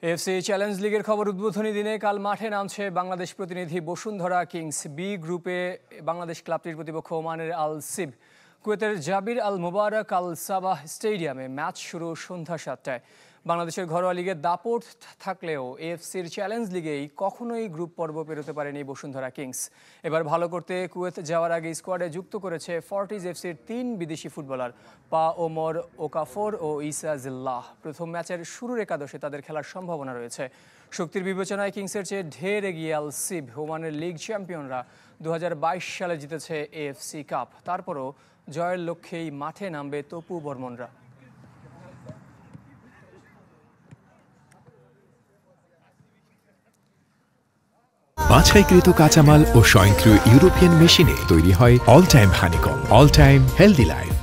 AFC challenge লিগের খবর উদ্বোধনী দিনে কাল মাঠে নামছে বাংলাদেশ প্রতিনিধি বসুন্ধরা কিংস। বি গ্রুপে বাংলাদেশ ক্লাবটির প্রতিপক্ষ ওমানের আল সিব। কুয়েতের জাবির আল মুবারক আল সাবাহ স্টেডিয়ামে ম্যাচ শুরু সন্ধ্যা 7টায়। বাংলাদেশের ঘরোয়া লিগে দাপট থাকলেও এএফসির চ্যালেঞ্জ লিগেই কখনোই গ্রুপ পর্ব পেরোতে পারেনি বসুন্ধরা কিংস। এবার ভালো করতে কুয়েত যাওয়ার আগে স্কোয়াডে যুক্ত করেছে ফর্টিজ এফসির 3 বিদেশি ফুটবলার পা ওমর ওকাফর ও ইসা জিল্লাহ। প্রথম ম্যাচের শুরুর একাদশে তাদের খেলার সম্ভাবনা রয়েছে। শক্তির বিবেচনায় কিংসের চেয়ে ঢের এগিয়ে আল সিব। ওমানের লিগ চ্যাম্পিয়নরা 2022 সালে জিতেছে এএফসি কাপ। তারপরও জয়ের লক্ষ্যেই মাঠে নামবে তপু বর্মনরা। বাছাইকৃত কাঁচামাল ও স্বয়ংক্রিয় ইউরোপিয়ান মেশিনে তৈরি হয় all time honeycomb, all time healthy life.